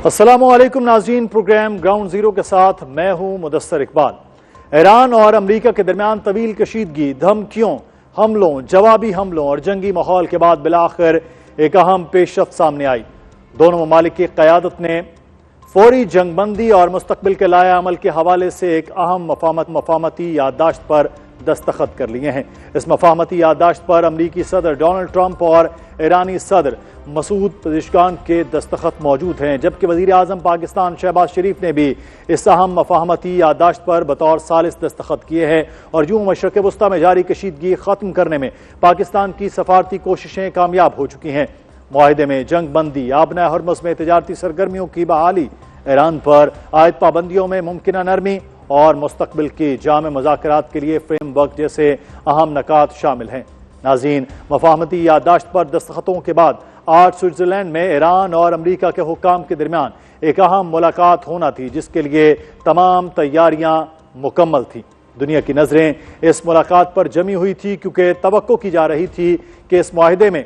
السلام علیکم ناظرین، پروگرام گراؤنڈ زیرو کے ساتھ میں ہوں مدثر اقبال۔ ایران اور امریکہ کے درمیان طویل کشیدگی، دھمکیوں، حملوں، جوابی حملوں اور جنگی ماحول کے بعد بالآخر ایک اہم پیش رفت سامنے آئی۔ دونوں ممالک کی قیادت نے فوری جنگ بندی اور مستقبل کے لائحہ عمل کے حوالے سے ایک اہم مفاہمتی یادداشت پر دستخط کر لیے ہیں۔ اس مفاہمتی یادداشت پر امریکی صدر ڈونلڈ ٹرمپ اور ایرانی صدر مسعود پزشکان کے دستخط موجود ہیں، جبکہ وزیر اعظم پاکستان شہباز شریف نے بھی اس اہم مفاہمتی یادداشت پر بطور ثالث دستخط کیے ہیں، اور یوں مشرق وسطیٰ میں جاری کشیدگی ختم کرنے میں پاکستان کی سفارتی کوششیں کامیاب ہو چکی ہیں۔ معاہدے میں جنگ بندی، آبنۂ ہرمز میں تجارتی سرگرمیوں کی بحالی، ایران پر عائد پابندیوں میں ممکنہ نرمی اور مستقبل کی جامع مذاکرات کے لیے فریم ورک جیسے اہم نکات شامل ہیں۔ ناظرین، مفاہمتی یادداشت پر دستخطوں کے بعد آج سوئٹزرلینڈ میں ایران اور امریکہ کے حکام کے درمیان ایک اہم ملاقات ہونا تھی، جس کے لیے تمام تیاریاں مکمل تھیں۔ دنیا کی نظریں اس ملاقات پر جمی ہوئی تھی، کیونکہ توقع کی جا رہی تھی کہ اس معاہدے میں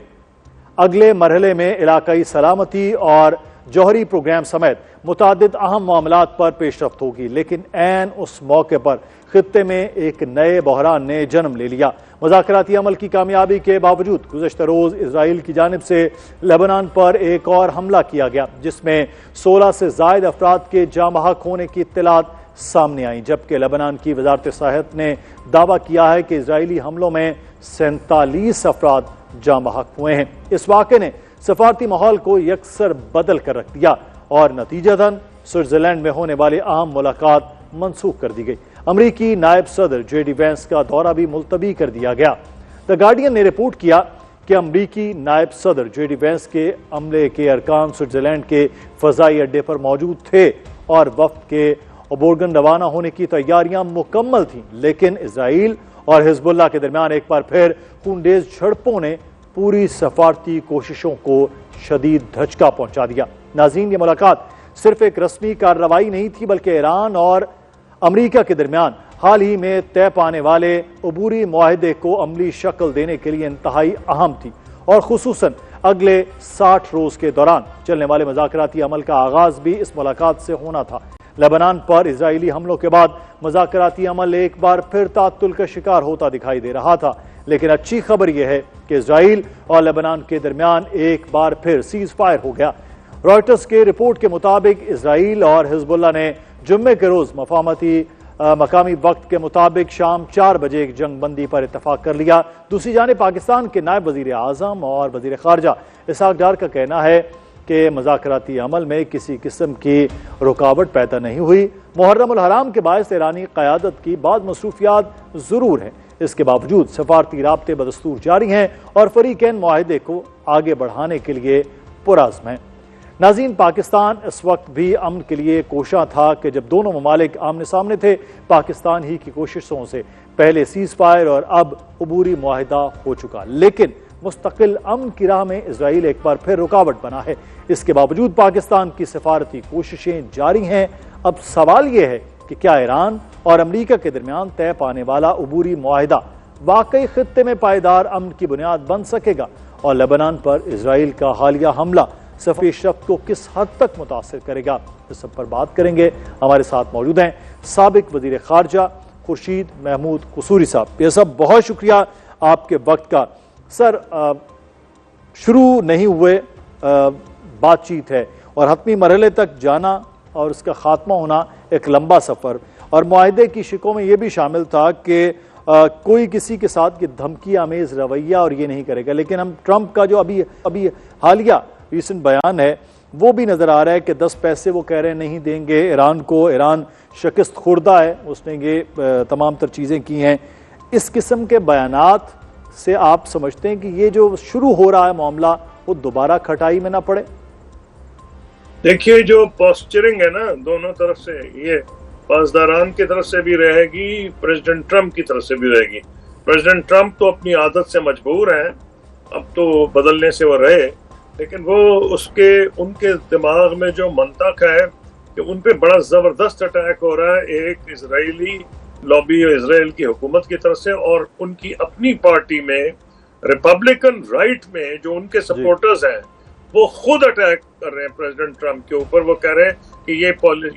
اگلے مرحلے میں علاقائی سلامتی اور جوہری پروگرام سمیت متعدد اہم معاملات پر پیش رفت ہوگی، لیکن عین اس موقع پر خطے میں ایک نئے بحران نے جنم لے لیا۔ مذاکراتی عمل کی کامیابی کے باوجود گزشتہ روز اسرائیل کی جانب سے لبنان پر ایک اور حملہ کیا گیا، جس میں 16 سے زائد افراد کے جاں بحق ہونے کی اطلاعات سامنے آئیں، جبکہ لبنان کی وزارت صحت نے دعویٰ کیا ہے کہ اسرائیلی حملوں میں 47 افراد جاں بحق ہوئے ہیں۔ اس واقعے نے سفارتی ماحول کو یکسر بدل کر رکھ دیا اور نتیجتاً سوئٹزرلینڈ میں ہونے والی اہم ملاقات منسوخ کر دی گئی۔ امریکی نائب صدر جے ڈی وینس کا دورہ بھی ملتوی کر دیا گیا۔ دی گارڈین نے رپورٹ کیا کہ امریکی نائب صدر جے ڈی وینس کے عملے کے ارکان سوئٹزرلینڈ کے فضائی اڈے پر موجود تھے اور وفد کے ابورگن روانہ ہونے کی تیاریاں مکمل تھیں، لیکن اسرائیل اور حزب اللہ کے درمیان ایک بار پھر خونریز جھڑپوں نے پوری سفارتی کوششوں کو شدید دھچکا پہنچا دیا۔ ناظرین، یہ ملاقات صرف ایک رسمی کارروائی نہیں تھی، بلکہ ایران اور امریکہ کے درمیان حال ہی میں طے پانے والے عبوری معاہدے کو عملی شکل دینے کے لیے انتہائی اہم تھی، اور خصوصاً اگلے 60 روز کے دوران چلنے والے مذاکراتی عمل کا آغاز بھی اس ملاقات سے ہونا تھا۔ لبنان پر اسرائیلی حملوں کے بعد مذاکراتی عمل ایک بار پھر تعطل کا شکار ہوتا دکھائی دے رہا تھا، لیکن اچھی خبر یہ ہے کہ اسرائیل اور لبنان کے درمیان ایک بار پھر سیز فائر ہو گیا۔ رائٹرز کے رپورٹ کے مطابق اسرائیل اور حزب اللہ نے جمعے کے روز مقامی وقت کے مطابق شام 4 بجے ایک جنگ بندی پر اتفاق کر لیا۔ دوسری جانب پاکستان کے نائب وزیر اعظم اور وزیر خارجہ اسحاق ڈار کا کہنا ہے کہ مذاکراتی عمل میں کسی قسم کی رکاوٹ پیدا نہیں ہوئی۔ محرم الحرام کے باعث ایرانی قیادت کی بعض مصروفیات ضرور ہیں، اس کے باوجود سفارتی رابطے بدستور جاری ہیں اور فریقین معاہدے کو آگے بڑھانے کے لیے پرعزم ہیں۔ ناظرین، پاکستان اس وقت بھی امن کے لیے کوشاں تھا کہ جب دونوں ممالک آمنے سامنے تھے۔ پاکستان ہی کی کوششوں سے پہلے سیز فائر اور اب عبوری معاہدہ ہو چکا، لیکن مستقل امن کی راہ میں اسرائیل ایک بار پھر رکاوٹ بنا ہے۔ اس کے باوجود پاکستان کی سفارتی کوششیں جاری ہیں۔ اب سوال یہ ہے کہ کیا ایران اور امریکہ کے درمیان طے پانے والا عبوری معاہدہ واقعی خطے میں پائیدار امن کی بنیاد بن سکے گا، اور لبنان پر اسرائیل کا حالیہ حملہ پیش رفت کو کس حد تک متاثر کرے گا؟ اس سب پر بات کریں گے۔ ہمارے ساتھ موجود ہیں سابق وزیر خارجہ خورشید محمود قصوری صاحب۔ یہ سب بہت شکریہ آپ کے وقت کا۔ سر، شروع نہیں ہوئے بات چیت ہے اور حتمی مرحلے تک جانا اور اس کا خاتمہ ہونا ایک لمبا سفر، اور معاہدے کی شقوں میں یہ بھی شامل تھا کہ کوئی کسی کے ساتھ یہ دھمکی آمیز رویہ اور یہ نہیں کرے گا، لیکن ہم ٹرمپ کا جو ابھی حالیہ ریسنٹ بیان ہے وہ بھی نظر آ رہا ہے کہ 10 پیسے وہ کہہ رہے نہیں دیں گے ایران کو، ایران شکست خوردہ ہے، اس نے یہ تمام تر چیزیں کی ہیں۔ اس قسم کے بیانات سے آپ سمجھتے ہیں کہ یہ جو شروع ہو رہا ہے معاملہ وہ دوبارہ کھٹائی میں نہ پڑے؟ دیکھیے، جو پوسچرنگ ہے نا دونوں طرف سے، یہ پاسداران کی طرف سے بھی رہے گی، پریزیڈنٹ ٹرمپ کی طرف سے بھی رہے گی۔ پریزیڈنٹ ٹرمپ تو اپنی عادت سے مجبور ہیں، اب تو بدلنے سے وہ رہے، لیکن وہ ان کے دماغ میں جو منطق ہے کہ ان پہ بڑا زبردست اٹیک ہو رہا ہے، ایک اسرائیلی لابی اور اسرائیل کی حکومت کی طرف سے، اور ان کی اپنی پارٹی میں ریپبلکن رائٹ میں جو ان کے سپورٹرز ہیں وہ خود اٹیک کر رہے ہیں پریزیڈنٹ ٹرمپ کے اوپر. وہ کہہ رہے ہیں کہ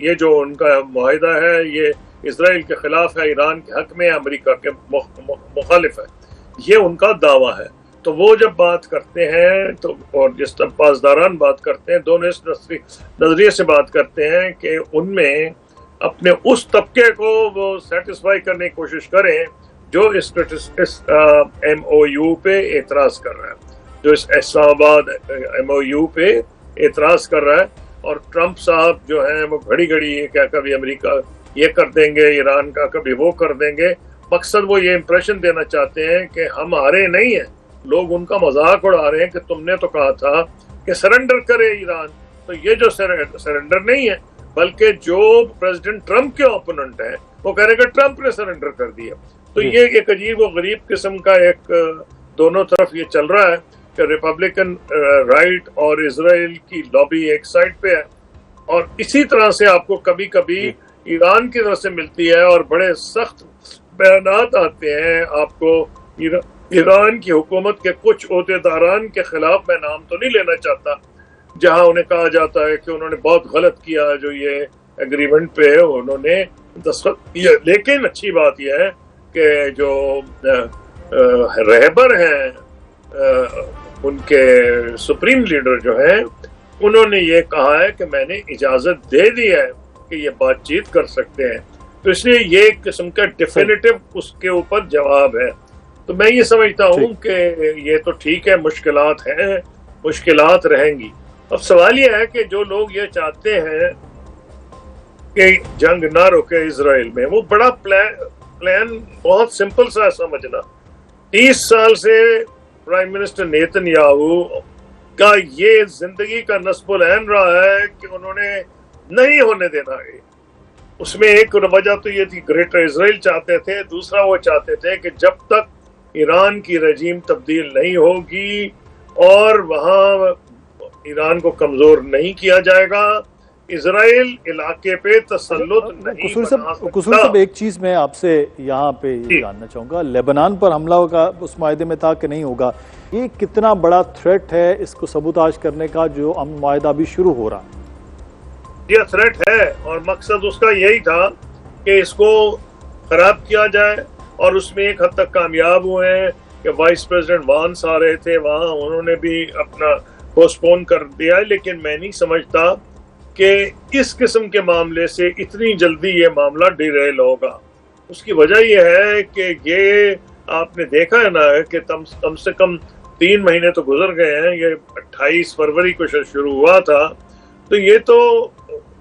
یہ جو ان کا معاہدہ ہے یہ اسرائیل کے خلاف ہے، ایران کے حق میں، امریکہ کے مخالف ہے. یہ ان کا دعویٰ ہے. تو وہ جب بات کرتے ہیں تو، اور جس طرح پاسداران بات کرتے ہیں، دونوں اس نظریے سے بات کرتے ہیں کہ ان میں اپنے اس طبقے کو وہ سیٹسفائی کرنے کی کوشش کریں جو اس ایم او یو پہ اعتراض کر رہا ہے، جو اس اسلام آباد ایم او یو پہ اعتراض کر رہا ہے. اور ٹرمپ صاحب جو ہیں وہ گھڑی گھڑی یہ کیا کبھی امریکہ یہ کر دیں گے، ایران کا کبھی وہ کر دیں گے. مقصد وہ یہ امپریشن دینا چاہتے ہیں کہ ہم ہارے نہیں ہیں. لوگ ان کا مذاق اڑا رہے ہیں کہ تم نے تو کہا تھا کہ سرنڈر کرے ایران. تو یہ جو سرنڈر نہیں ہے، بلکہ جو پریزیڈنٹ ٹرمپ کے اوپوننٹ ہیں وہ کہہ رہے ہیں کہ ٹرمپ نے سرنڈر کر دیا. تو یہ ایک عجیب و غریب قسم کا ایک دونوں طرف یہ چل رہا ہے کہ ریپبلکن رائٹ اور اسرائیل کی لابی ایک سائڈ پہ ہے. اور اسی طرح سے آپ کو کبھی کبھی ایران کی طرف سے ملتی ہے اور بڑے سخت بیانات آتے ہیں آپ کو ایران کی حکومت کے کچھ عہدیداران کے خلاف. میں نام تو نہیں لینا چاہتا، جہاں انہیں کہا جاتا ہے کہ انہوں نے بہت غلط کیا جو یہ ایگریمنٹ پہ انہوں نے دستخط کیا. لیکن اچھی بات یہ ہے کہ جو رہبر ہیں ان کے سپریم لیڈر جو ہیں انہوں نے یہ کہا ہے کہ میں نے اجازت دے دی ہے کہ یہ بات چیت کر سکتے ہیں. تو اس لیے یہ ایک قسم کا ڈیفینیٹو اس کے اوپر جواب ہے. تو میں یہ سمجھتا ہوں کہ یہ تو ٹھیک ہے، مشکلات ہیں، مشکلات رہیں گی. اب سوال یہ ہے کہ جو لوگ یہ چاہتے ہیں کہ جنگ نہ روکے اسرائیل میں، وہ بڑا پلان بہت سمپل سا سمجھنا. 30 سال سے پرائم منسٹر نیتن یاہو کا یہ زندگی کا نصب العین رہا ہے کہ انہوں نے نہیں ہونے دینا ہے. اس میں ایک وجہ تو یہ تھی گریٹر اسرائیل چاہتے تھے، دوسرا وہ چاہتے تھے کہ جب تک ایران کی رجیم تبدیل نہیں ہوگی اور وہاں ایران کو کمزور نہیں کیا جائے گا، اسرائیل علاقے پہ تسلط نہیں بنا سکتا. قصور صاحب ایک چیز میں آپ سے یہاں پہ جاننا چاہوں گا، لیبنان پر حملہ کا اس معاہدے میں تھا کہ نہیں ہوگا، یہ کتنا بڑا تھریٹ ہے اس کو سبوتاژ کرنے کا جو امن معاہدہ بھی شروع ہو رہا ہے؟ یہ تھریٹ ہے اور مقصد اس کا یہی تھا کہ اس کو خراب کیا جائے. اور اس میں ایک حد تک کامیاب ہوئے ہیں کہ وائس پریزیڈنٹ وانس آ رہے تھے وہاں، انہوں نے بھی اپنا پوسٹپون کر دیا ہے. لیکن میں نہیں سمجھتا کہ اس قسم کے معاملے سے اتنی جلدی یہ معاملہ ڈیریل ہوگا. اس کی وجہ یہ ہے کہ یہ آپ نے دیکھا ہے نا کہ کم سے کم 3 مہینے تو گزر گئے ہیں. یہ 28 فروری کو شروع ہوا تھا. تو یہ تو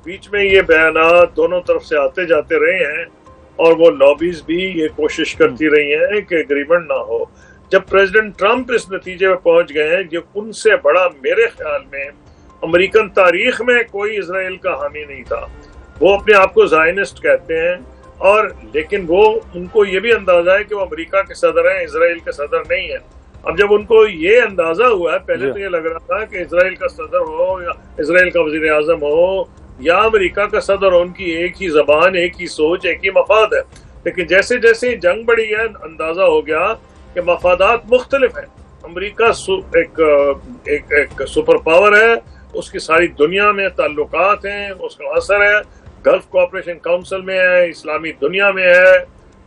بیچ میں یہ بیانات دونوں طرف سے آتے جاتے رہے ہیں اور وہ لابیز بھی یہ کوشش کرتی رہی ہیں کہ اگریمنٹ نہ ہو. جب پریزیڈنٹ ٹرمپ اس نتیجے میں پہنچ گئے ہیں، جو ان سے بڑا میرے خیال میں امریکن تاریخ میں کوئی اسرائیل کا حامی نہیں تھا. وہ اپنے آپ کو زائنسٹ کہتے ہیں، اور لیکن وہ ان کو یہ بھی اندازہ ہے کہ وہ امریکہ کے صدر ہیں، اسرائیل کے صدر نہیں ہیں. اب جب ان کو یہ اندازہ ہوا ہے، پہلے تو یہ لگ رہا تھا کہ اسرائیل کا صدر ہو یا اسرائیل کا وزیر اعظم ہو یا امریکہ کا صدر ہو، ان کی ایک ہی زبان، ایک ہی سوچ، ایک ہی مفاد ہے. لیکن جیسے جیسے جنگ بڑھی ہے، اندازہ ہو گیا کہ مفادات مختلف ہیں. امریکہ ایک سپر پاور ہے، اس کی ساری دنیا میں تعلقات ہیں، اس کا اثر ہے، گلف کوآپریشن کونسل میں ہے، اسلامی دنیا میں ہے،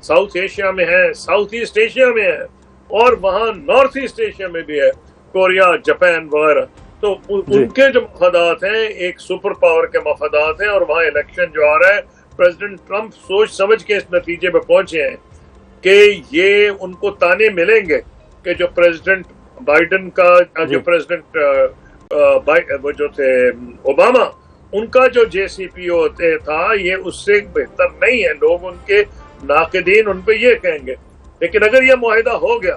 ساؤتھ ایشیا میں ہے، ساؤتھ ایسٹ ایشیا میں ہے، اور وہاں نارتھ ایسٹ ایشیا میں بھی ہے، کوریا، جاپان وغیرہ. تو ان کے جو مفادات ہیں ایک سپر پاور کے مفادات ہیں. اور وہاں الیکشن جو آ رہا ہے، پریزیڈنٹ ٹرمپ سوچ سمجھ کے اس نتیجے پہ پہنچے ہیں کہ یہ ان کو تانے ملیں گے کہ جو پریزیڈنٹ بائیڈن کا جو پریزیڈنٹ وہ جو تھے اوباما، ان کا جو جے سی پی او تھا یہ اس سے بہتر نہیں ہے. لوگ ان کے ناقدین ان پہ یہ کہیں گے. لیکن اگر یہ معاہدہ ہو گیا،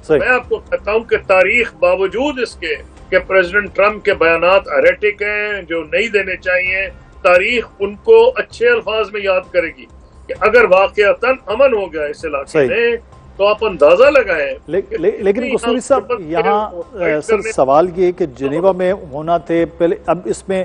میں آپ کو کہتا ہوں کہ تاریخ باوجود اس کے کہ پریزیڈنٹ ٹرمپ کے بیانات ایریٹک ہیں جو نہیں دینے چاہیے، تاریخ ان کو اچھے الفاظ میں یاد کرے گی کہ اگر واقعتاً امن ہو گیا اس علاقے میں تو آپ اندازہ لگائیں. لیکن قصوری صاحب یہاں سر سوال یہ کہ جنیوا میں ہونا تھے پہلے، اب اس میں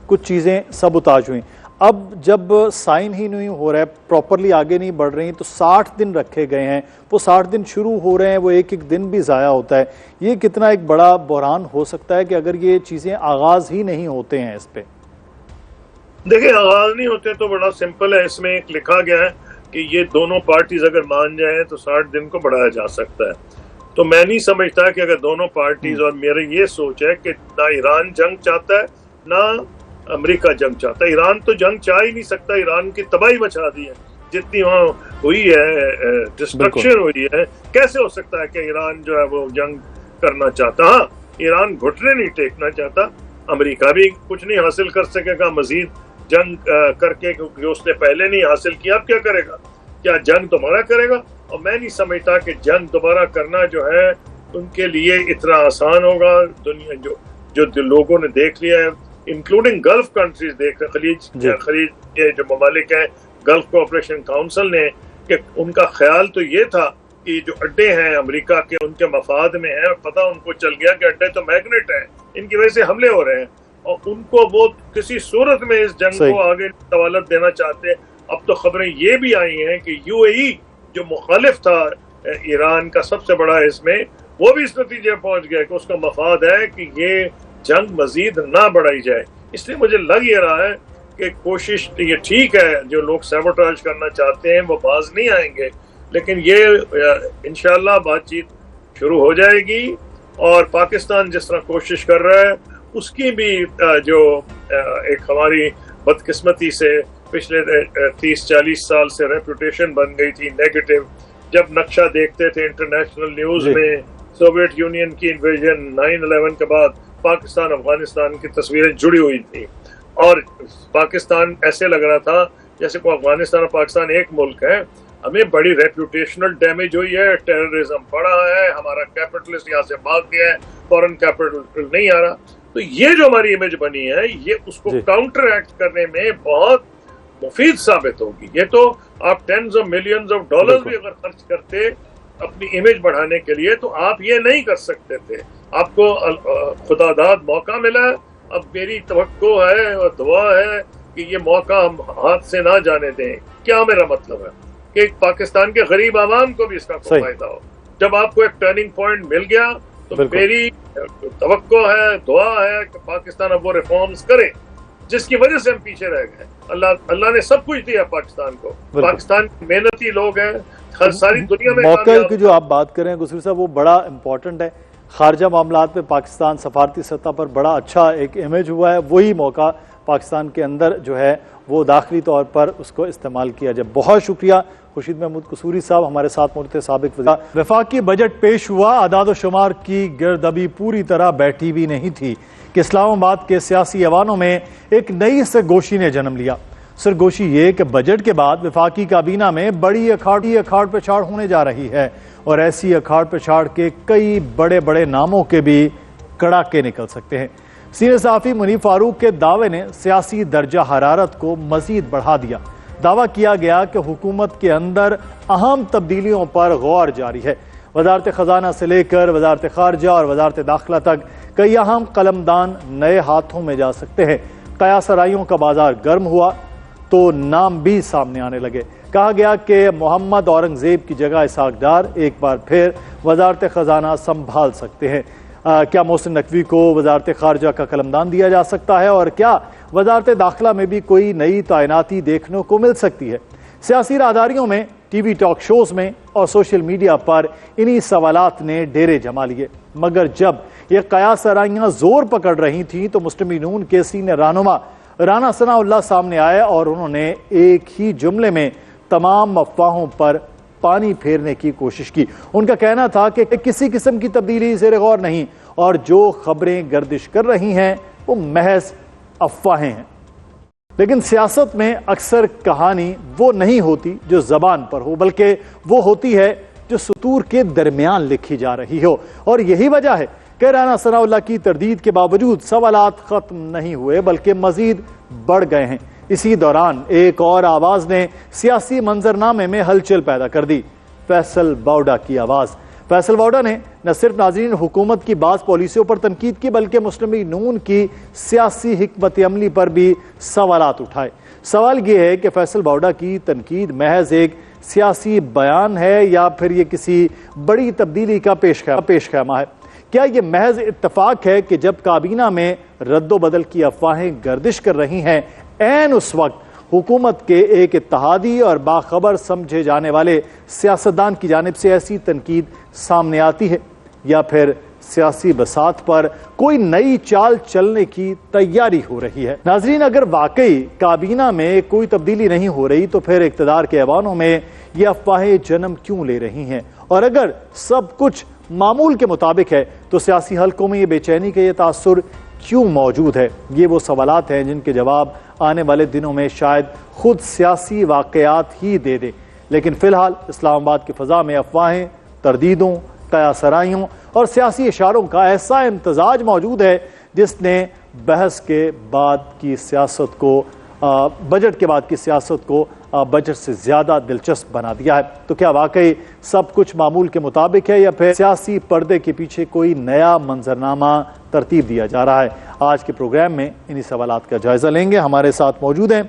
کچھ چیزیں سبوتاژ ہوئیں. اب جب سائن ہی نہیں ہو رہا ہے، پراپرلی آگے نہیں بڑھ رہی، تو 60 دن رکھے گئے ہیں، وہ 60 دن شروع ہو رہے ہیں، وہ ایک ایک دن بھی ضائع ہوتا ہے. یہ کتنا ایک بڑا بحران ہو سکتا ہے کہ اگر یہ چیزیں آغاز ہی نہیں ہوتے ہیں اس پہ؟ دیکھیں آغاز نہیں ہوتے تو بڑا سمپل ہے، اس میں ایک لکھا گیا ہے کہ یہ دونوں پارٹیز اگر مان جائیں تو 60 دن کو بڑھایا جا سکتا ہے. تو میں نہیں سمجھتا کہ اگر دونوں پارٹیز، اور میرا یہ سوچ ہے کہ نہ ایران جنگ چاہتا ہے نہ امریکہ جنگ چاہتا ہے. ایران تو جنگ چاہ ہی نہیں سکتا، ایران کی تباہی مچا دی ہے جتنی وہاں ہوئی ہے، ڈسٹرکشن ہوئی ہے. کیسے ہو سکتا ہے کہ ایران جو ہے وہ جنگ کرنا چاہتا؟ ہاں ایران گھٹنے نہیں ٹیکنا چاہتا، امریکہ بھی کچھ نہیں حاصل کر سکے گا مزید جنگ کر کے، کیونکہ اس نے پہلے نہیں حاصل کیا. اب کیا کرے گا؟ کیا جنگ دوبارہ کرے گا؟ اور میں نہیں سمجھتا کہ جنگ دوبارہ کرنا جو ہے ان کے لیے اتنا آسان ہوگا. دنیا جو لوگوں نے دیکھ لیا ہے، انکلوڈنگ گلف کنٹریز، دیکھ خلیج کے جو ممالک ہیں، گلف کوآپریشن کاؤنسل نے، کہ ان کا خیال تو یہ تھا کہ جو اڈے ہیں امریکہ کے ان کے مفاد میں ہیں، اور پتہ ان کو چل گیا کہ اڈے تو میگنیٹ ہیں، ان کی وجہ سے حملے ہو رہے ہیں، اور ان کو وہ کسی صورت میں اس جنگ کو آگے طوالت دینا چاہتے ہیں. اب تو خبریں یہ بھی آئی ہیں کہ یو اے ای جو مخالف تھا ایران کا سب سے بڑا، اس میں وہ بھی اس نتیجے پہنچ گیا کہ اس کا مفاد ہے کہ یہ جنگ مزید نہ بڑھائی جائے. اس لیے مجھے لگ یہ رہا ہے کہ کوشش یہ ٹھیک ہے، جو لوگ سیبوٹاج کرنا چاہتے ہیں وہ باز نہیں آئیں گے، لیکن یہ انشاءاللہ بات چیت شروع ہو جائے گی. اور پاکستان جس طرح کوشش کر رہا ہے اس کی بھی جو ایک ہماری بدقسمتی سے پچھلے 30-40 سال سے ریپوٹیشن بن گئی تھی نیگیٹو. جب نقشہ دیکھتے تھے انٹرنیشنل نیوز میں سوویت یونین کی انویژن 9/11 کے بعد پاکستان افغانستان کی تصویریں جڑی ہوئی تھی، اور پاکستان ایسے لگ رہا تھا جیسے کوئی افغانستان اور پاکستان ایک ملک ہے. ہمیں بڑی ریپوٹیشنل ڈیمیج ہوئی ہے، ٹیررزم بڑھا ہے، ہمارا کیپٹلسٹ یہاں سے بھاگ گیا ہے، فورن کیپٹل نہیں آ رہا. تو یہ جو ہماری امیج بنی ہے، یہ اس کو کاؤنٹر ایکٹ کرنے میں بہت مفید ثابت ہوگی. یہ تو آپ tens of millions of dollar بھی اگر خرچ کرتے اپنی امیج بڑھانے کے لیے تو آپ یہ نہیں کر سکتے تھے. آپ کو خدا داد موقع ملا. اب میری توقع ہے اور دعا ہے کہ یہ موقع ہم ہاتھ سے نہ جانے دیں. کیا میرا مطلب ہے کہ پاکستان کے غریب عوام کو بھی اس کا فائدہ ہو. جب آپ کو ایک ٹرننگ پوائنٹ مل گیا تو میری توقع ہے، دعا ہے کہ پاکستان اب وہ ریفارمز کرے جس کی وجہ سے ہم پیچھے رہ گئے. اللہ نے سب کچھ دیا پاکستان کو. پاکستان محنتی لوگ ہیں، ہر ساری دنیا میں. موقع کی جو آپ بات کریں گسوری صاحب، وہ بڑا امپورٹنٹ ہے. خارجہ معاملات میں پاکستان سفارتی سطح پر بڑا اچھا ایک امیج ہوا ہے. وہی موقع پاکستان کے اندر جو ہے وہ داخلی طور پر اس کو استعمال کیا جائے. بہت شکریہ خورشید محمود قصوری صاحب، ہمارے ساتھ موجود تھے. سابق وزیر وفاقی بجٹ پیش ہوا، اعداد و شمار کی گرد ابھی پوری طرح بیٹھی بھی نہیں تھی کہ اسلام آباد کے سیاسی ایوانوں میں ایک نئی سرگوشی نے جنم لیا. سرگوشی یہ کہ بجٹ کے بعد وفاقی کابینہ میں بڑی اکھاڑ پچھاڑ ہونے جا رہی ہے، اور ایسی اکھاڑ پچھاڑ کے کئی بڑے بڑے ناموں کے بھی کڑاکے نکل سکتے ہیں. سینئر صحافی منیب فاروق کے دعوے نے سیاسی درجہ حرارت کو مزید بڑھا دیا. دعویٰ کیا گیا کہ حکومت کے اندر اہم تبدیلیوں پر غور جاری ہے. وزارت خزانہ سے لے کر وزارت خارجہ اور وزارت داخلہ تک کئی اہم قلمدان نئے ہاتھوں میں جا سکتے ہیں. قیاس آرائیوں کا بازار گرم ہوا تو نام بھی سامنے آنے لگے. کہا گیا کہ محمد اورنگزیب کی جگہ اسحاق ڈار ایک بار پھر وزارت خزانہ سنبھال سکتے ہیں. کیا محسن نقوی کو وزارت خارجہ کا قلمدان دیا جا سکتا ہے، اور کیا وزارت داخلہ میں بھی کوئی نئی تعیناتی دیکھنے کو مل سکتی ہے؟ سیاسی راہداریوں میں، ٹی وی ٹاک شوز میں اور سوشل میڈیا پر انہی سوالات نے ڈیرے جما لیے. مگر جب یہ قیاس آرائیاں زور پکڑ رہی تھیں تو مسلم نون کے سینئر رہنما رانا ثناء اللہ سامنے آئے، اور انہوں نے ایک ہی جملے میں تمام افواہوں پر پانی پھیرنے کی کوشش کی. ان کا کہنا تھا کہ کسی قسم کی تبدیلی زیر غور نہیں، اور جو خبریں گردش کر رہی ہیں وہ محض افواہیں ہیں. لیکن سیاست میں اکثر کہانی وہ نہیں ہوتی جو زبان پر ہو، بلکہ وہ ہوتی ہے جو سطور کے درمیان لکھی جا رہی ہو. اور یہی وجہ ہے کہ رانا ثناء اللہ کی تردید کے باوجود سوالات ختم نہیں ہوئے بلکہ مزید بڑھ گئے ہیں. اسی دوران ایک اور آواز نے سیاسی منظرنامے میں ہلچل پیدا کر دی. فیصل باوڈا کی آواز. فیصل واؤڈا نے نہ صرف ناظرین حکومت کی بعض پالیسیوں پر تنقید کی بلکہ مسلم لیگ نون کی سیاسی حکمت عملی پر بھی سوالات اٹھائے۔ سوال یہ ہے کہ فیصل واؤڈا کی تنقید محض ایک سیاسی بیان ہے یا پھر یہ کسی بڑی تبدیلی کا پیش خیمہ ہے؟ کیا یہ محض اتفاق ہے کہ جب کابینہ میں رد و بدل کی افواہیں گردش کر رہی ہیں عین اس وقت حکومت کے ایک اتحادی اور باخبر سمجھے جانے والے سیاستدان کی جانب سے ایسی تنقید سامنے آتی ہے، یا پھر سیاسی بساط پر کوئی نئی چال چلنے کی تیاری ہو رہی ہے؟ ناظرین، اگر واقعی کابینہ میں کوئی تبدیلی نہیں ہو رہی تو پھر اقتدار کے ایوانوں میں یہ افواہیں جنم کیوں لے رہی ہیں؟ اور اگر سب کچھ معمول کے مطابق ہے تو سیاسی حلقوں میں یہ بے چینی کا یہ تاثر کیوں موجود ہے؟ یہ وہ سوالات ہیں جن کے جواب آنے والے دنوں میں شاید خود سیاسی واقعات ہی دے دے، لیکن فی الحال اسلام آباد کی فضا میں افواہیں، تردیدوں، قیاسرائیوں اور سیاسی اشاروں کا ایسا امتزاج موجود ہے جس نے بحث کے بعد کی سیاست کو بجٹ کے بعد کی سیاست کو بجٹ سے زیادہ دلچسپ بنا دیا ہے۔ تو کیا واقعی سب کچھ معمول کے مطابق ہے یا پھر سیاسی پردے کے پیچھے کوئی نیا منظرنامہ ترتیب دیا جا رہا ہے؟ آج کے پروگرام میں انہی سوالات کا جائزہ لیں گے۔ ہمارے ساتھ موجود ہیں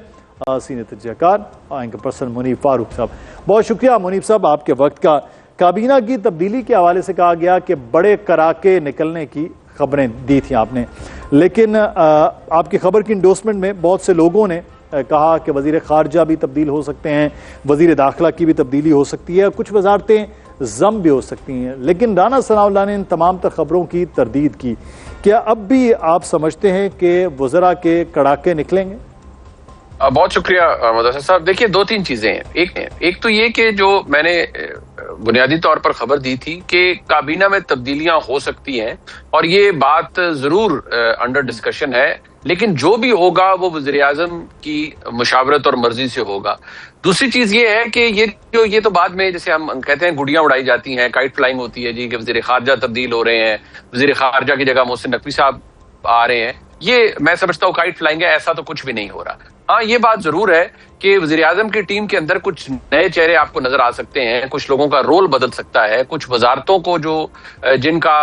سینئر تجزیہ کار اینکر پرسن منیب فاروق صاحب۔ بہت شکریہ منیب صاحب آپ کے وقت کا۔ کابینہ کی تبدیلی کے حوالے سے کہا گیا کہ بڑے کراکے نکلنے کی خبریں دی تھیں آپ نے، لیکن آپ کی خبر کی انڈورسمنٹ میں بہت سے لوگوں نے کہا کہ وزیر خارجہ بھی تبدیل ہو سکتے ہیں، وزیر داخلہ کی بھی تبدیلی ہو سکتی ہے، کچھ وزارتیں ضم بھی ہو سکتی ہیں، لیکن رانا ثناء اللہ نے ان تمام تر خبروں کی تردید کی۔ کیا اب بھی آپ سمجھتے ہیں کہ وزراء کے کڑاکے نکلیں گے؟ بہت شکریہ مدثر صاحب۔ دیکھیے دو تین چیزیں ہیں۔ ایک تو یہ کہ جو میں نے بنیادی طور پر خبر دی تھی کہ کابینہ میں تبدیلیاں ہو سکتی ہیں اور یہ بات ضرور انڈر ڈسکشن ہے، لیکن جو بھی ہوگا وہ وزیر اعظم کی مشاورت اور مرضی سے ہوگا۔ دوسری چیز یہ ہے کہ یہ تو بعد میں جیسے ہم کہتے ہیں گڑیاں اڑائی جاتی ہیں، کائٹ فلائنگ ہوتی ہے جی کہ وزیر خارجہ تبدیل ہو رہے ہیں، وزیر خارجہ کی جگہ محسن نقوی صاحب آ رہے ہیں، یہ میں سمجھتا ہوں کائٹ فلائنگ ہے، ایسا تو کچھ بھی نہیں ہو رہا۔ ہاں یہ بات ضرور ہے کہ وزیر اعظم کی ٹیم کے اندر کچھ نئے چہرے آپ کو نظر آ سکتے ہیں، کچھ لوگوں کا رول بدل سکتا ہے، کچھ وزارتوں کو جن کا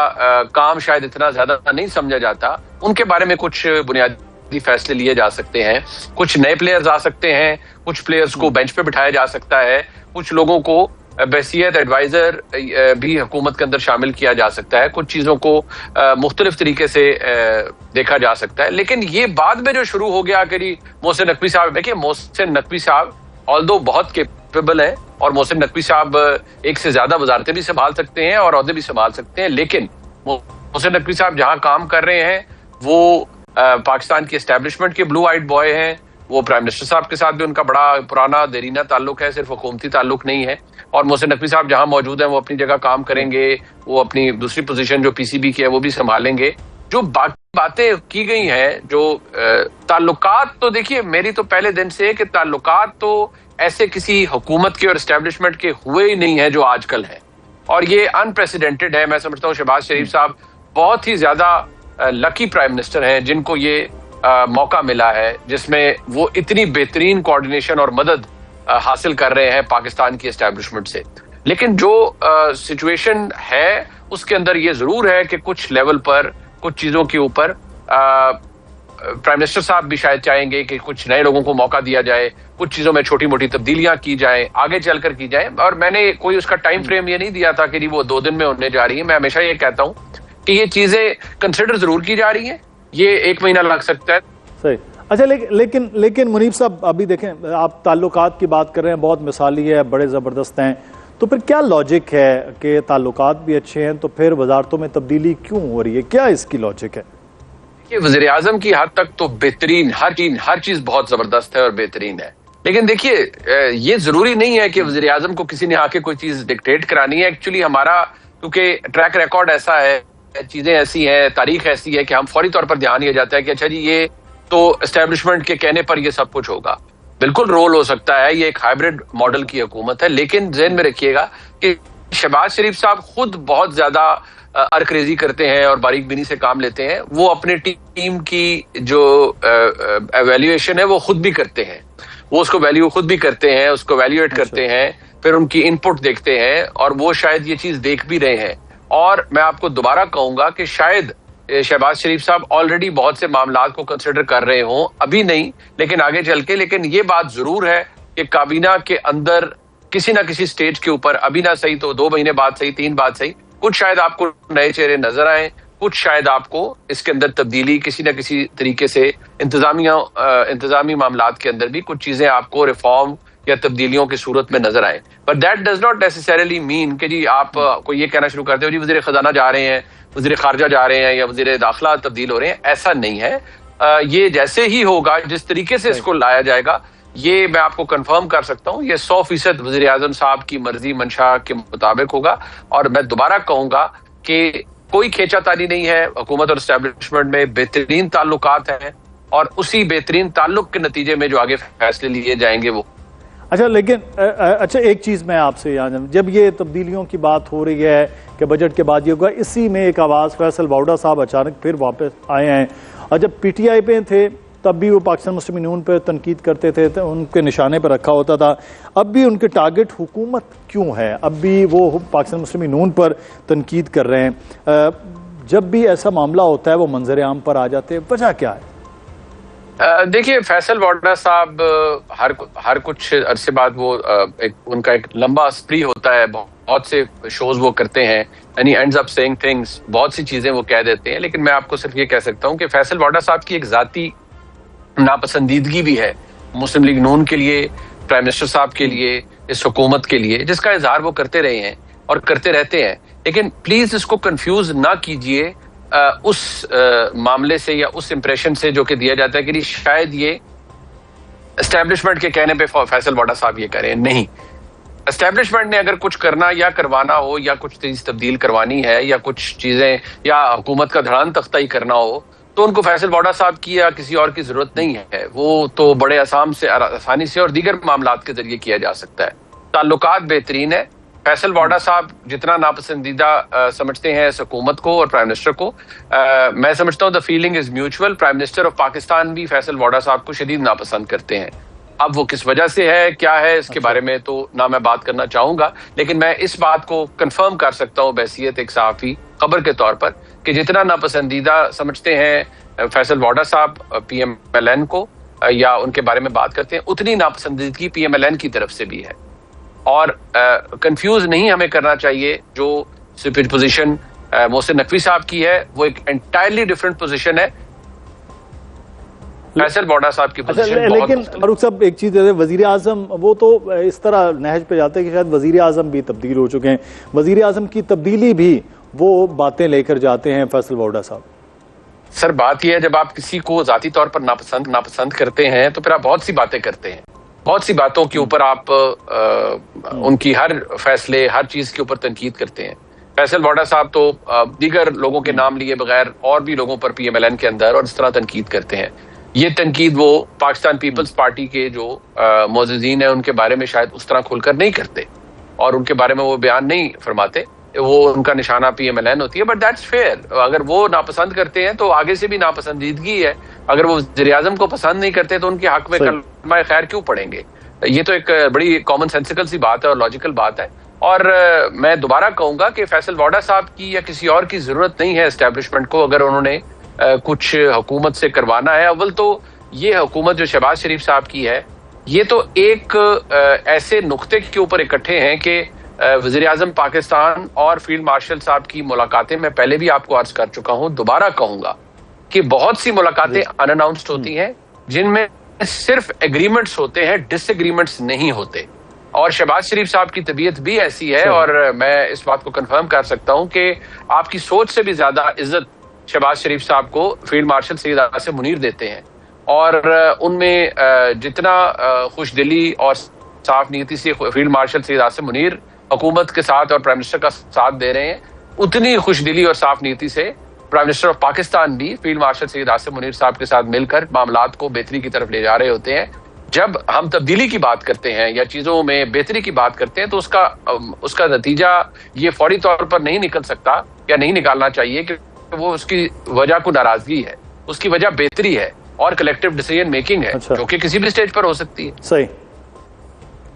کام شاید اتنا زیادہ نہیں سمجھا جاتا ان کے بارے میں کچھ بنیادی فیصلے لیے جا سکتے ہیں، کچھ نئے پلیئرز آ سکتے ہیں، کچھ پلیئرز کو بینچ پہ بٹھایا جا سکتا ہے، کچھ لوگوں کو بحیثیت ایڈوائزر بھی حکومت کے اندر شامل کیا جا سکتا ہے، کچھ چیزوں کو مختلف طریقے سے دیکھا جا سکتا ہے۔ لیکن یہ بعد میں جو شروع ہو گیا کہ محسن نقوی صاحب، دیکھیے محسن نقوی صاحب آلدو بہت کیپیبل ہے اور محسن نقوی صاحب ایک سے زیادہ وزارتیں بھی سنبھال سکتے ہیں اور عہدے بھی سنبھال سکتے ہیں، لیکن محسن نقوی صاحب جہاں کام کر رہے ہیں وہ پاکستان کی اسٹیبلشمنٹ کے بلو آئیڈ بوائے ہیں، وہ پرائم منسٹر صاحب کے ساتھ بھی ان کا بڑا پرانا دیرینہ تعلق ہے، صرف حکومتی تعلق نہیں ہے، اور محسن نقوی صاحب جہاں موجود ہیں وہ اپنی جگہ کام کریں گے، وہ اپنی دوسری پوزیشن جو پی سی بی کی ہے وہ بھی سنبھالیں گے۔ جو باقی باتیں کی گئی ہیں جو تعلقات، تو دیکھیے میری تو پہلے دن سے کہ تعلقات تو ایسے کسی حکومت کے اور اسٹیبلشمنٹ کے ہوئے ہی نہیں ہیں جو آج کل ہیں، اور یہ انپریسیڈنٹڈ ہے۔ میں سمجھتا ہوں شہباز شریف صاحب بہت ہی زیادہ لکی پرائم منسٹر ہیں جن کو یہ موقع ملا ہے جس میں وہ اتنی بہترین کوارڈینیشن اور مدد حاصل کر رہے ہیں پاکستان کی اسٹیبلشمنٹ سے۔ لیکن جو سچویشن ہے اس کے اندر یہ ضرور ہے کہ کچھ لیول پر کچھ چیزوں کے اوپر پرائم منسٹر صاحب بھی شاید چاہیں گے کہ کچھ نئے لوگوں کو موقع دیا جائے، کچھ چیزوں میں چھوٹی موٹی تبدیلیاں کی جائیں، آگے چل کر کی جائیں، اور میں نے کوئی اس کا ٹائم فریم یہ نہیں دیا تھا کہ وہ 2 دن میں ہونے جا رہی ہیں۔ میں ہمیشہ یہ کہتا ہوں کہ یہ چیزیں کنسیڈر ضرور کی جا رہی ہیں، یہ 1 مہینہ لگ سکتا ہے۔ صحیح۔ اچھا، لیکن منیب صاحب ابھی دیکھیں آپ تعلقات کی بات کر رہے ہیں، بہت مثالی ہے، بڑے زبردست ہیں، تو پھر کیا لاجک ہے کہ تعلقات بھی اچھے ہیں تو پھر وزارتوں میں تبدیلی کیوں ہو رہی ہے؟ کیا اس کی لاجک ہے؟ وزیر اعظم کی حد تک تو بہترین ہر چیز بہت زبردست ہے اور بہترین ہے، لیکن دیکھیے یہ ضروری نہیں ہے کہ وزیر اعظم کو کسی نے آ کے کوئی چیز ڈکٹیٹ کرانی ہے۔ ایکچولی ہمارا کیونکہ ٹریک ریکارڈ ایسا ہے، چیزیں ایسی ہیں، تاریخ ایسی ہے کہ ہم فوری طور پر دھیان یہ جاتا ہے کہ اچھا جی یہ تو اسٹیبلشمنٹ کے کہنے پر یہ سب کچھ ہوگا۔ بالکل رول ہو سکتا ہے، یہ ایک ہائبرڈ ماڈل کی حکومت ہے، لیکن ذہن میں رکھیے گا کہ شہباز شریف صاحب خود بہت زیادہ ارکریزی کرتے ہیں اور باریک بینی سے کام لیتے ہیں۔ وہ اپنے ٹیم کی جو ایویلیویشن ہے وہ خود بھی کرتے ہیں، وہ اس کو ویلیو خود بھی کرتے ہیں، اس کو ویلیویٹ کرتے ہیں، پھر ان کی انپٹ دیکھتے ہیں اور وہ شاید یہ چیز دیکھ بھی رہے ہیں. اور میں آپ کو دوبارہ کہوں گا کہ شاید شہباز شریف صاحب آلریڈی بہت سے معاملات کو کنسیڈر کر رہے ہوں, ابھی نہیں لیکن آگے چل کے. لیکن یہ بات ضرور ہے کہ کابینہ کے اندر کسی نہ کسی سٹیج کے اوپر, ابھی نہ صحیح تو 2 مہینے بعد صحیح, 3 بعد صحیح, کچھ شاید آپ کو نئے چہرے نظر آئیں, کچھ شاید آپ کو اس کے اندر تبدیلی کسی نہ کسی طریقے سے انتظامی معاملات کے اندر بھی کچھ چیزیں آپ کو ریفارم یا تبدیلیوں کی صورت میں نظر آئیں. بٹ دیٹ ڈز ناٹ نیسیسریلی مین کہ جی آپ کو یہ کہنا شروع کرتے ہو جی وزیر خزانہ جا رہے ہیں, وزیر خارجہ جا رہے ہیں یا وزیر داخلہ تبدیل ہو رہے ہیں. ایسا نہیں ہے. یہ جیسے ہی ہوگا, جس طریقے سے اس کو لایا جائے گا, یہ میں آپ کو کنفرم کر سکتا ہوں, یہ 100% وزیر اعظم صاحب کی مرضی منشا کے مطابق ہوگا. اور میں دوبارہ کہوں گا کہ کوئی کھینچا تانی نہیں ہے. حکومت اور اسٹیبلشمنٹ میں بہترین تعلقات ہیں اور اسی بہترین تعلق کے نتیجے میں جو آگے فیصلے لیے جائیں گے وہ. اچھا لیکن ایک چیز میں آپ سے جب یہ تبدیلیوں کی بات ہو رہی ہے کہ بجٹ کے بعد یہ ہوگا, اسی میں ایک آواز فیصل واؤڈا صاحب اچانک پھر واپس آئے ہیں, اور جب پی ٹی آئی پہ تھے تب بھی وہ پاکستان مسلم یونین پہ تنقید کرتے تھے, ان کے نشانے پہ رکھا ہوتا تھا. اب بھی ان کے ٹارگٹ حکومت کیوں ہے؟ اب بھی وہ پاکستان مسلم یونین پر تنقید کر رہے ہیں. جب بھی ایسا معاملہ ہوتا ہے وہ منظر عام پر آ جاتے ہیں, وجہ کیا ہے؟ دیکھیے فیصل واؤڈا صاحب ہر کچھ عرصے بعد وہ ان کا ایک لمبا اسپری ہوتا ہے, بہت سے شوز وہ کرتے ہیں, Annie ends up seeing things, بہت سی چیزیں وہ کہہ دیتے ہیں. لیکن میں آپ کو صرف یہ کہہ سکتا ہوں کہ فیصل واؤڈا صاحب کی ایک ذاتی ناپسندیدگی بھی ہے مسلم لیگ نون کے لیے, پرائم منسٹر صاحب کے لیے, اس حکومت کے لیے, جس کا اظہار وہ کرتے رہے ہیں اور کرتے رہتے ہیں. لیکن پلیز اس کو کنفیوز نہ کیجئے اس معاملے سے یا اس امپریشن سے جو کہ دیا جاتا ہے کہ شاید یہ اسٹیبلشمنٹ کے کہنے پہ فیصل واؤڈا صاحب یہ کریں. نہیں, اسٹیبلشمنٹ نے اگر کچھ کرنا یا کروانا ہو یا کچھ چیز تبدیل کروانی ہے یا کچھ چیزیں یا حکومت کا دھڑان تختہ ہی کرنا ہو تو ان کو فیصل واؤڈا صاحب کی یا کسی اور کی ضرورت نہیں ہے. وہ تو بڑے آسانی سے اور دیگر معاملات کے ذریعے کیا جا سکتا ہے. تعلقات بہترین ہے. فیصل واؤڈا صاحب جتنا ناپسندیدہ سمجھتے ہیں اس حکومت کو اور پرائم منسٹر کو, میں سمجھتا ہوں the feeling is mutual. Prime minister of Pakistan بھی فیصل واؤڈا صاحب کو شدید ناپسند کرتے ہیں. اب وہ کس وجہ سے ہے, کیا ہے, اس کے بارے میں تو نہ میں بات کرنا چاہوں گا, لیکن میں اس بات کو کنفرم کر سکتا ہوں بحیثیت ایک صحافی خبر کے طور پر کہ جتنا ناپسندیدہ سمجھتے ہیں فیصل واؤڈا صاحب پی ایم ایل این کو یا ان کے بارے میں بات کرتے ہیں, اتنی ناپسندیدگی پی ایم ایل این کی طرف سے بھی ہے. اور کنفیوز نہیں ہمیں کرنا چاہیے. جو پوزیشن محسن نقوی صاحب کی ہے وہ ایک انٹائرلی ڈفرنٹ پوزیشن ہے. فیصل واؤڈا صاحب کی پوزیشن بہت. لیکن فاروق صاحب ایک چیز ہے, وزیر اعظم وہ تو اس طرح نہج پہ جاتے ہیں کہ شاید وزیر اعظم بھی تبدیل ہو چکے ہیں. وزیر اعظم کی تبدیلی بھی وہ باتیں لے کر جاتے ہیں فیصل واؤڈا صاحب. سر بات یہ ہے, جب آپ کسی کو ذاتی طور پر ناپسند کرتے ہیں تو پھر آپ بہت سی باتیں کرتے ہیں, بہت سی باتوں کے اوپر آپ ان کی ہر فیصلے ہر چیز کے اوپر تنقید کرتے ہیں. فیصل واؤڈا صاحب تو دیگر لوگوں کے نام لیے بغیر اور بھی لوگوں پر پی ایم ایل این کے اندر اور اس طرح تنقید کرتے ہیں. یہ تنقید وہ پاکستان پیپلز پارٹی کے جو معززین ہیں ان کے بارے میں شاید اس طرح کھل کر نہیں کرتے اور ان کے بارے میں وہ بیان نہیں فرماتے. وہ ان کا نشانہ پی ایم ایل این ہوتی ہے. But that's fair. اگر وہ ناپسند کرتے ہیں تو آگے سے بھی ناپسندیدگی ہے. اگر وہ وزیر اعظم کو پسند نہیں کرتے تو ان کے حق میں کلمہ خیر کیوں پڑھیں گے؟ یہ تو ایک بڑی کامن سینسیکل سی بات ہے اور لاجیکل بات ہے. اور میں دوبارہ کہوں گا کہ فیصل واؤڈا صاحب کی یا کسی اور کی ضرورت نہیں ہے اسٹیبلشمنٹ کو, اگر انہوں نے کچھ حکومت سے کروانا ہے. اول تو یہ حکومت جو شہباز شریف صاحب کی ہے یہ تو ایک ایسے نقطے کے اوپر اکٹھے ہیں کہ وزیر اعظم پاکستان اور فیلڈ مارشل صاحب کی ملاقاتیں میں پہلے بھی آپ کو عرض کر چکا ہوں, دوبارہ کہوں گا کہ بہت سی ملاقاتیں ان اناؤنسڈ ہوتی ہیں جن میں صرف ایگریمنٹس ہوتے ہیں, ڈس ایگریمنٹس نہیں ہوتے. اور شہباز شریف صاحب کی طبیعت بھی ایسی ہے اور میں اس بات کو کنفرم کر سکتا ہوں کہ آپ کی سوچ سے بھی زیادہ عزت شہباز شریف صاحب کو فیلڈ مارشل سید عاصم منیر دیتے ہیں. اور ان میں جتنا خوش دلی اور صاف نیتی سے فیلڈ مارشل سید عاصم منیر حکومت کے ساتھ اور پرائم منسٹر کا ساتھ دے رہے ہیں, اتنی خوش دلی اور صاف نیتی سے پرائم منسٹر آف پاکستان بھی فیلڈ مارشل سید عاصم منیر صاحب کے ساتھ مل کر معاملات کو بہتری کی طرف لے جا رہے ہوتے ہیں. جب ہم تبدیلی کی بات کرتے ہیں یا چیزوں میں بہتری کی بات کرتے ہیں تو اس کا نتیجہ یہ فوری طور پر نہیں نکل سکتا یا نہیں نکالنا چاہیے کہ وہ اس کی وجہ کو ناراضگی ہے. اس کی وجہ بہتری ہے اور کلیکٹیو ڈیسیژن میکنگ ہے, جو کہ کسی بھی سٹیج پر ہو سکتی ہے. صحیح.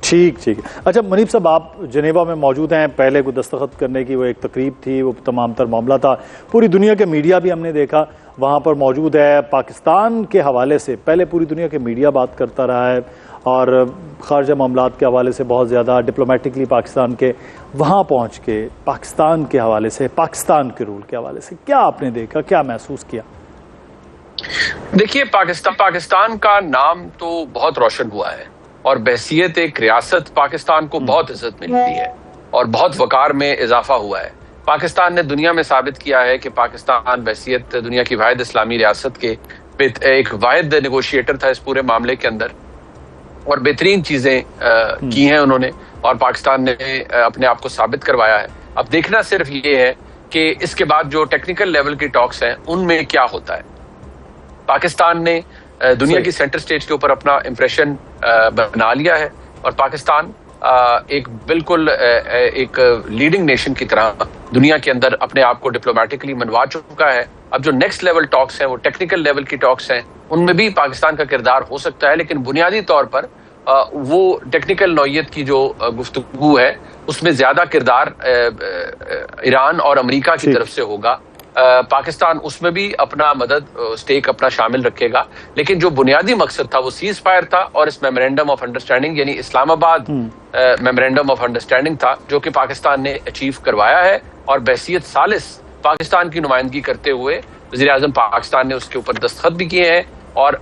ٹھیک ٹھیک. اچھا منیب صاحب، آپ جنیوا میں موجود ہیں، پہلے کو دستخط کرنے کی وہ ایک تقریب تھی، وہ تمام تر معاملہ تھا، پوری دنیا کے میڈیا بھی ہم نے دیکھا وہاں پر موجود ہے. پاکستان کے حوالے سے پہلے پوری دنیا کے میڈیا بات کرتا رہا ہے اور خارجہ معاملات کے حوالے سے بہت زیادہ ڈپلومیٹکلی پاکستان کے وہاں پہنچ کے پاکستان کے حوالے سے، پاکستان کے رول کے حوالے سے کیا آپ نے دیکھا، کیا محسوس کیا؟ دیکھیے، پاکستان کا نام تو بہت روشن ہوا ہے اور بحیثیت ایک ریاست پاکستان کو بہت عزت ملتی ہے اور بہت وقار میں اضافہ ہوا ہے. پاکستان نے دنیا میں ثابت کیا ہے کہ پاکستان بحیثیت دنیا کی واحد اسلامی ریاست کے ایک واحد نیگوشیٹر تھا اس پورے معاملے کے اندر، اور بہترین چیزیں کی ہیں انہوں نے، اور پاکستان نے اپنے آپ کو ثابت کروایا ہے. اب دیکھنا صرف یہ ہے کہ اس کے بعد جو ٹیکنیکل لیول کی ٹاکس ہیں ان میں کیا ہوتا ہے. پاکستان نے دنیا کی سینٹر سٹیج کے اوپر اپنا امپریشن بنا لیا ہے اور پاکستان ایک بالکل ایک لیڈنگ نیشن کی طرح دنیا کے اندر اپنے آپ کو ڈپلومیٹکلی منوا چکا ہے. اب جو نیکسٹ لیول ٹاکس ہیں وہ ٹیکنیکل لیول کی ٹاکس ہیں، ان میں بھی پاکستان کا کردار ہو سکتا ہے، لیکن بنیادی طور پر وہ ٹیکنیکل نوعیت کی جو گفتگو ہے اس میں زیادہ کردار ایران اور امریکہ کی طرف سے ہوگا. پاکستان اس میں بھی اپنا مدد سٹیک اپنا شامل رکھے گا، لیکن جو بنیادی مقصد تھا وہ سیز فائر تھا اور اس میمورینڈم آف انڈرسٹینڈنگ یعنی اسلام آباد میمورینڈم آف انڈرسٹینڈنگ تھا، جو کہ پاکستان نے اچیو کروایا ہے. اور بحیثیت ثالث پاکستان کی نمائندگی کرتے ہوئے وزیر اعظم پاکستان نے اس کے اوپر دستخط بھی کیے ہیں، اور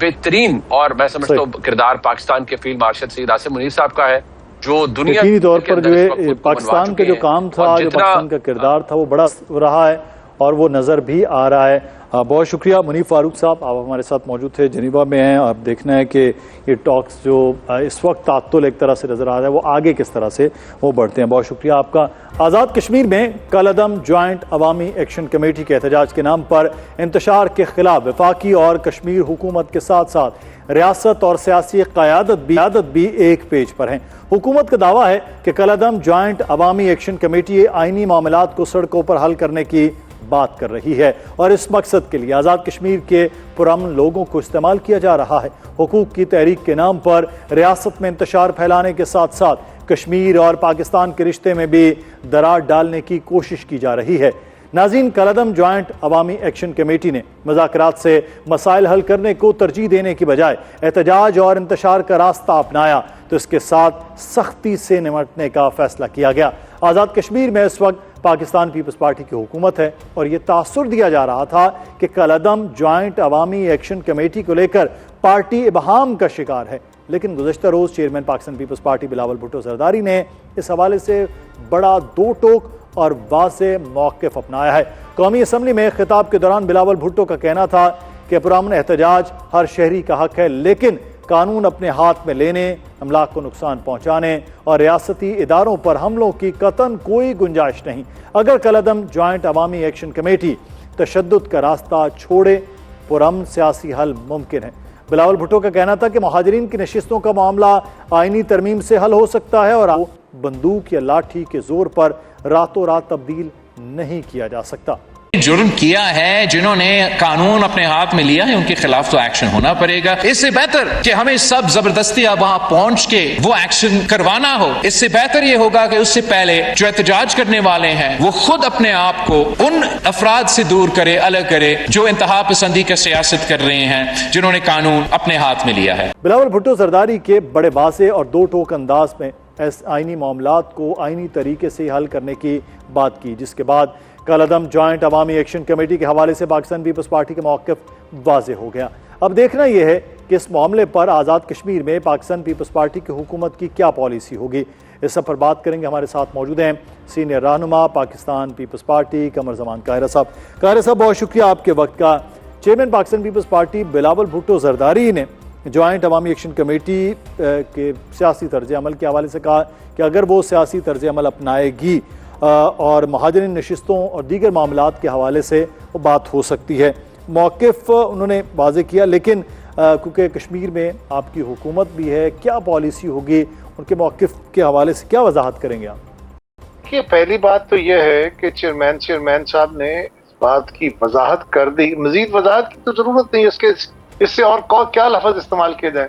بہترین اور میں سمجھتا ہوں کردار پاکستان کے فیلڈ مارشل سید آصف منیر صاحب کا ہے، جو دنیا یقینی طور پر جو ہے پاکستان کا جو کام تھا، جو پاکستان کا کردار تھا وہ بڑا رہا ہے اور وہ نظر بھی آ رہا ہے. بہت شکریہ منیب فاروق صاحب، آپ ہمارے ساتھ موجود تھے، جنیوا میں ہیں. اب دیکھنا ہے کہ یہ ٹاکس جو اس وقت تعطل ایک طرح سے نظر آ رہا ہے وہ آگے کس طرح سے وہ بڑھتے ہیں. بہت شکریہ آپ کا. آزاد کشمیر میں کالعدم جوائنٹ عوامی ایکشن کمیٹی کے احتجاج کے نام پر انتشار کے خلاف وفاقی اور کشمیر حکومت کے ساتھ ساتھ ریاست اور سیاسی قیادت بھی ایک پیج پر ہیں. حکومت کا دعویٰ ہے کہ کالعدم جوائنٹ عوامی ایکشن کمیٹی آئینی معاملات کو سڑکوں پر حل کرنے کی بات کر رہی ہے اور اس مقصد کے لیے آزاد کشمیر کے پرامن لوگوں کو استعمال کیا جا رہا ہے. حقوق کی تحریک کے نام پر ریاست میں انتشار پھیلانے کے ساتھ ساتھ کشمیر اور پاکستان کے رشتے میں بھی دراڑ ڈالنے کی کوشش کی جا رہی ہے. ناظرین، کالعدم جوائنٹ عوامی ایکشن کمیٹی نے مذاکرات سے مسائل حل کرنے کو ترجیح دینے کی بجائے احتجاج اور انتشار کا راستہ اپنایا تو اس کے ساتھ سختی سے نمٹنے کا فیصلہ کیا گیا. آزاد کشمیر میں اس وقت پاکستان پیپلز پارٹی کی حکومت ہے اور یہ تاثر دیا جا رہا تھا کہ کالعدم جوائنٹ عوامی ایکشن کمیٹی کو لے کر پارٹی ابہام کا شکار ہے، لیکن گزشتہ روز chairman Pakistan Peoples Party Bilawal Bhutto Zardari نے اس حوالے سے بڑا دو ٹوک اور واضح موقف اپنایا ہے. قومی اسمبلی میں خطاب کے دوران بلاول بھٹو کا کہنا تھا کہ پرامن احتجاج ہر شہری کا حق ہے، لیکن قانون اپنے ہاتھ میں لینے، املاک کو نقصان پہنچانے اور ریاستی اداروں پر حملوں کی قطعاً کوئی گنجائش نہیں. اگر کالعدم جوائنٹ عوامی ایکشن کمیٹی تشدد کا راستہ چھوڑے پرامن سیاسی حل ممکن ہے. بلاول بھٹو کا کہنا تھا کہ مہاجرین کی نشستوں کا معاملہ آئینی ترمیم سے حل ہو سکتا ہے اور بندوق یا لاٹھی کے زور پر راتوں رات تبدیل نہیں کیا جا سکتا. جرم کیا ہے، جنہوں نے قانون اپنے ہاتھ میں لیا ہے ان کے خلاف تو ایکشن ہونا پڑے گا. اس سے بہتر کہ ہمیں سب زبردستی اب وہاں پہنچ کے وہ ایکشن کروانا ہو، اس سے بہتر یہ ہوگا کہ اس سے پہلے جو احتجاج کرنے والے ہیں وہ خود اپنے آپ کو ان افراد سے دور کرے، الگ کرے جو انتہا پسندی کا سیاست کر رہے ہیں، جنہوں نے قانون اپنے ہاتھ میں لیا ہے. بلاول بھٹو زرداری کے بڑے واضح اور دو ٹوک انداز میں آئینی معاملات کو آئینی طریقے سے حل کرنے کی بات کی، جس کے بعد کالعدم جوائنٹ عوامی ایکشن کمیٹی کے حوالے سے پاکستان پیپلز پارٹی کا موقف واضح ہو گیا. اب دیکھنا یہ ہے کہ اس معاملے پر آزاد کشمیر میں پاکستان پیپلز پارٹی کی حکومت کی کیا پالیسی ہوگی. اس سب پر بات کریں گے. ہمارے ساتھ موجود ہیں سینئر رہنما پاکستان پیپلز پارٹی قمر زمان قاہرہ صاحب. قاہرہ صاحب، بہت شکریہ آپ کے وقت کا. Chairman Pakistan Peoples Party Bilawal Bhutto Zardari نے جوائنٹ عوامی ایکشن کمیٹی کے سیاسی طرز عمل کے حوالے سے کہا کہ اگر وہ سیاسی طرز عمل اپنائے گی اور مہاجرین نشستوں اور دیگر معاملات کے حوالے سے وہ بات ہو سکتی ہے. موقف انہوں نے واضح کیا، لیکن کیونکہ کشمیر میں آپ کی حکومت بھی ہے، کیا پالیسی ہوگی، ان کے موقف کے حوالے سے کیا وضاحت کریں گے آپ؟ کہ پہلی بات تو یہ ہے کہ چیئرمین صاحب نے اس بات کی وضاحت کر دی. مزید وضاحت کی تو ضرورت نہیں، اس سے اور کیا لفظ استعمال کیا جائے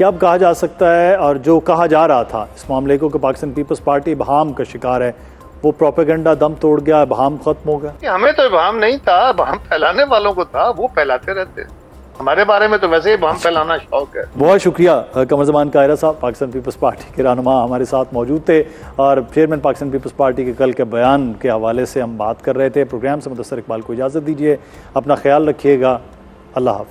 کہ اب کہا جا سکتا ہے، اور جو کہا جا رہا تھا اس معاملے کو کہ پاکستان پیپلز پارٹی ابہام کا شکار ہے، وہ پروپیگنڈا دم توڑ گیا، ابہام ختم ہو گیا؟ ہمیں تو ابہام نہیں تھا، ابہام پھیلانے والوں کو تھا، وہ پھیلاتے رہتے. ہمارے بارے میں تو ویسے ہی ابہام پھیلانا شوق ہے. بہت شکریہ قمر زمان قاہرہ صاحب، پاکستان پیپلز پارٹی کے رہنما ہمارے ساتھ موجود تھے، اور چیئرمین پاکستان پیپلز پارٹی کے کل کے بیان کے حوالے سے ہم بات کر رہے تھے. پروگرام سے مدثر اقبال کو اجازت دیجیے، اپنا خیال رکھیے گا، اللہ حافظ.